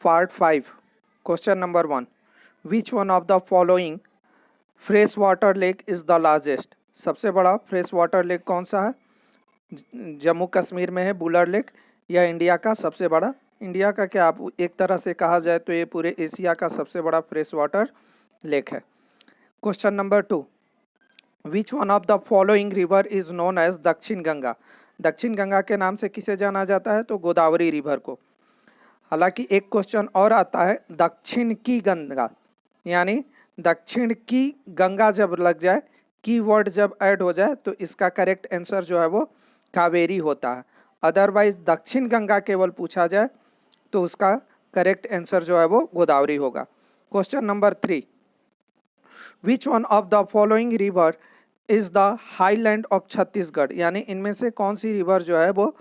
Part 5 question number 1 which one of the following fresh water lake is the largest. सबसे बड़ा fresh water lake कौन सा है? जम्मू कश्मीर में है बुलर लेक। यह इंडिया का सबसे बड़ा, इंडिया का क्या, आप एक तरह से कहा जाए तो ये पूरे एशिया का सबसे बड़ा फ्रेश वाटर लेक है। Question number 2 which one of the following river is known as Dakshin Ganga. दक्षिण गंगा के नाम से किसे जाना जाता है? तो गोदावरी रिवर को। हालांकि एक क्वेश्चन और आता है दक्षिण की गंगा, यानी दक्षिण की गंगा जब लग जाए, कीवर्ड जब ऐड हो जाए तो इसका करेक्ट आंसर जो है वो कावेरी होता है। अदरवाइज दक्षिण गंगा केवल पूछा जाए तो उसका करेक्ट आंसर जो है वो गोदावरी होगा। Question number 3 which one of the following river is the highland of Chhattisgarh. यानी इनमें से कौन सी रिवर जो है वो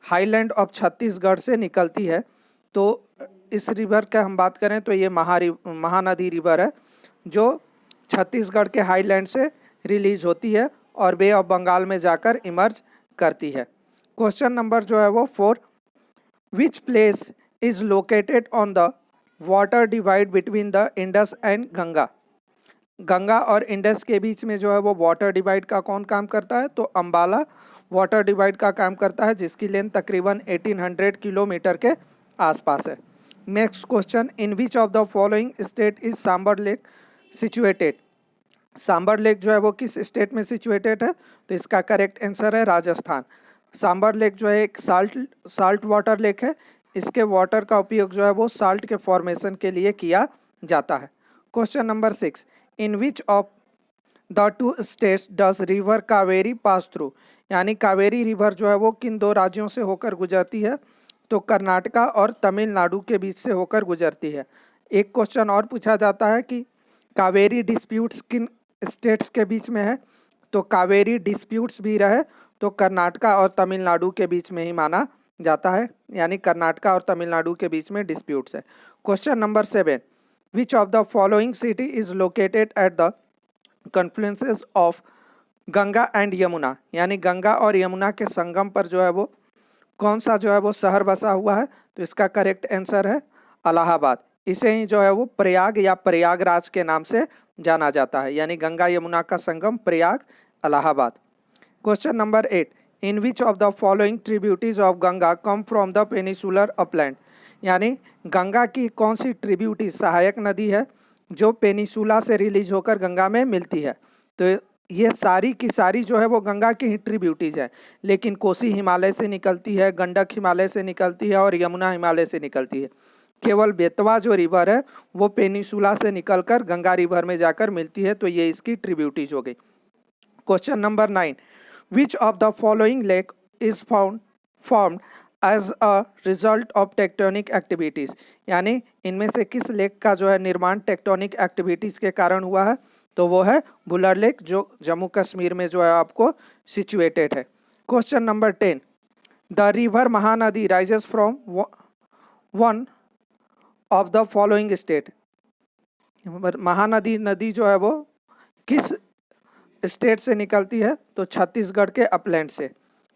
हाईलैंड ऑफ छत्तीसगढ़ से निकलती है? तो इस रिवर का हम बात करें तो ये महानदी रिवर है जो छत्तीसगढ़ के हाईलैंड से रिलीज होती है और बे ऑफ बंगाल में जाकर इमर्ज करती है। क्वेश्चन नंबर जो है वो 4 which place is located on the water divide between the Indus and Ganga. Ganga और इंडस के बीच में जो है वो वाटर डिवाइड का कौन काम करता है? तो अंबाला वाटर डिवाइड का काम करता है, जिसकी लेंथ तकरीबन 1800 किलोमीटर के आसपास है। Next question in which of the following state is Sambhar lake situated. Sambhar lake जो है वो किस स्टेट में सिचुएटेड है? तो इसका करेक्ट आंसर है राजस्थान। सांबर लेक जो है एक साल्ट वाटर लेक है। इसके वाटर का उपयोग जो है वो साल्ट के फॉर्मेशन के लिए किया जाता है। Question number 6 in which of the two states does river Kaveri pass through. यानी कावेरी रिवर जो है वो किन दो राज्यों से होकर गुजरती है? तो कर्नाटका और तमिलनाडु के बीच से होकर गुजरती है। एक क्वेश्चन और पूछा जाता है कि कावेरी डिस्प्यूट्स किन स्टेट्स के बीच में है? तो कावेरी डिस्प्यूट्स भी रहे तो कर्नाटका और तमिलनाडु के बीच में ही माना जाता है, यानी कर्नाटका और तमिलनाडु के बीच में डिस्प्यूट्स है। Question number 7 which of the following city is located at the confluences of Ganga and Yamuna. यानी गंगा और यमुना के संगम पर जो है वो कौन सा जो है वो शहर बसा हुआ है? तो इसका करेक्ट आंसर है इलाहाबाद। इसे ही जो है वो प्रयाग या प्रयागराज के नाम से जाना जाता है, यानी गंगा यमुना का संगम Prayag, Allahabad. Question number 8 in which of the following tributaries of Ganga come from the peninsular upland. यानी गंगा की कौन सी ट्रिब्यूटी सहायक नदी है जो पेनिसुला से रिलीज होकर गंगा में मिलती है? तो ये सारी की सारी जो है वो गंगा की ही ट्रिब्यूटीज है, लेकिन कोसी हिमालय से निकलती है, गंडक हिमालय से निकलती है और यमुना हिमालय से निकलती है। केवल बेतवा जो रिवर है वो पेनिसुला से निकलकर गंगा रिवर में जाकर मिलती है, तो ये इसकी ट्रिब्यूटीज हो गई। Question number 9 which of the following lake is formed as a result of tectonic activities. यानी इनमें से किस लेक का जो है निर्माण टेक्टोनिक एक्टिविटीज के कारण हुआ है? तो वो है बुलर लेक, जो जम्मू कश्मीर में जो है आपको सिचुएटेड है। Question number 10 the river Mahanadi rises from one of the following state. Mahanadi नदी जो है वो किस स्टेट से निकलती है? तो छत्तीसगढ़ के अपलैंड से।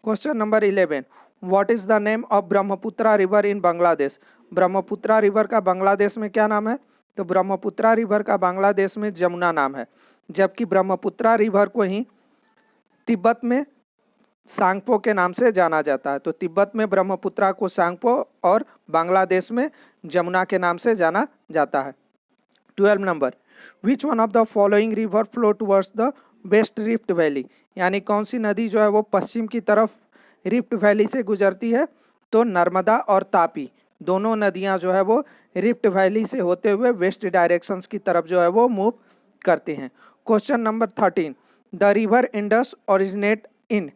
Question number 11 what is the name of Brahmaputra river in Bangladesh. Brahmaputra river का बांग्लादेश में क्या नाम है? तो ब्रह्मपुत्रा रिवर का बांग्लादेश में जमुना नाम है, जबकि ब्रह्मपुत्रा रिवर को ही तिब्बत में सांगपो के नाम से जाना जाता है। तो तिब्बत में ब्रह्मपुत्रा को सांगपो और बांग्लादेश में जमुना के नाम से जाना जाता है। 12 नंबर which one of the following river flow towards the west rift valley. यानी कौन सी नदी जो है वो पश्चिम की तरफ रिफ्ट वैली से गुजरती है? तो नर्मदा और तापी दोनों नदियां जो है वो रिफ्ट वैली से होते हुए वेस्ट डायरेक्शंस की तरफ जो है वो मूव करती हैं। Question number 13 the river Indus originate in.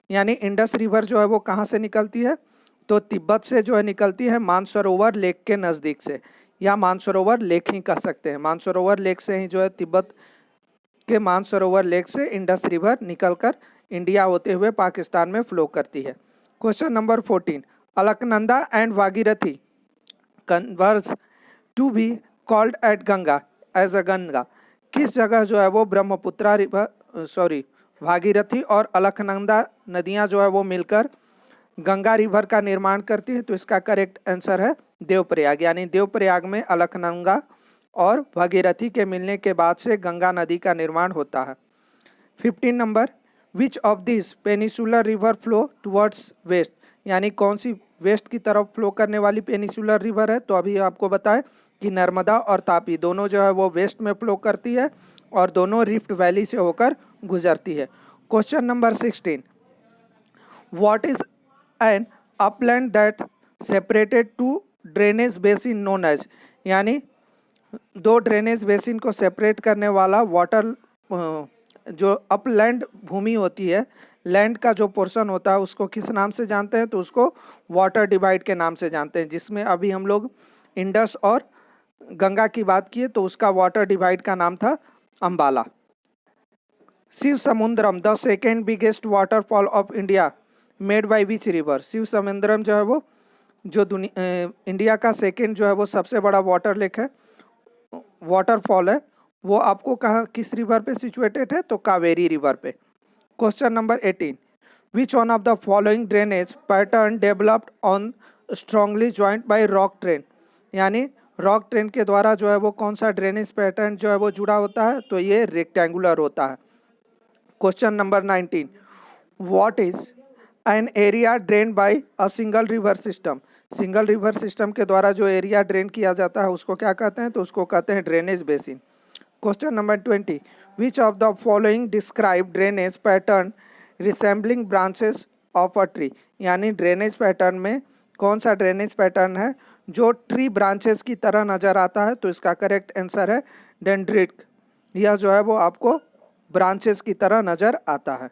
यानी इंडस रिवर जो है वो कहाँ से निकलती है? तो तिब्बत से जो है निकलती है मानसरोवर लेक के नज़दीक से, या मानसरोवर लेक ही कह सकते हैं। मानसरोवर लेक से ही जो है तिब्बत के मानसरोवर लेक से इंडस रिवर निकलकर इंडिया होते हुए पाकिस्तान में फ्लो करती है। Question number 14 Alaknanda and Bhagirathi converge to be called at Ganga as a Ganga. किस जगह जो है वो ब्रह्मपुत्रा रिवर भागीरथी और अलकनंदा नदियां जो है वो मिलकर गंगा रिवर का निर्माण करती है? तो इसका करेक्ट आंसर है देवप्रयाग, यानी देवप्रयाग में अलकनंदा और भागीरथी के मिलने के बाद से गंगा नदी का निर्माण होता है। 15 number, which of this peninsular river flow towards waste, यानी कौन सी वेस्ट की तरफ फ्लो करने वाली पेनिसुलर रिवर है? तो अभी आपको बताएं कि नर्मदा और तापी दोनों जो है वो वेस्ट में फ्लो करती है और दोनों रिफ्ट वैली से होकर गुजरती है। Question number 16, what is an upland that separated two drainage basin known as, यानी दो ड्रेनेज बेसिन को सेपरेट करने वाला वाटर जो अपलैंड भूमि होती है, लैंड का जो पोर्शन होता है उसको किस नाम से जानते हैं? तो उसको वाटर डिवाइड के नाम से जानते हैं, जिसमें अभी हम लोग इंडस और गंगा की बात किए तो उसका वाटर डिवाइड का नाम था Ambala. Shiva Samudram the second biggest waterfall of India made by which river, Shiva Samudram जो है वो जो इंडिया का सेकेंड जो है वो सबसे बड़ा वाटर लेक है, वाटरफॉल है, वो आपको कहाँ किस रिवर पे सिचुएटेड है? तो कावेरी रिवर पे। Question number 18, which one of the following drainage pattern developed on strongly joint by rock train, यानी रॉक ट्रेन के द्वारा जो है वो कौन सा ड्रेनेज पैटर्न जो है वो जुड़ा होता है? तो ये रेक्टेंगुलर होता है। Question number 19, what is an area drain by a single river system, single river system के द्वारा जो एरिया ड्रेन किया जाता है उसको क्या कहते हैं? तो उसको कहते हैं drainage basin. Question number 20, which of the following describe drainage pattern resembling branches of a tree, यानी ड्रेनेज पैटर्न में कौन सा ड्रेनेज पैटर्न है जो ट्री ब्रांचेस की तरह नजर आता है? तो इसका करेक्ट आंसर है डेंड्रिट, यह जो है वो आपको ब्रांचेस की तरह नजर आता है।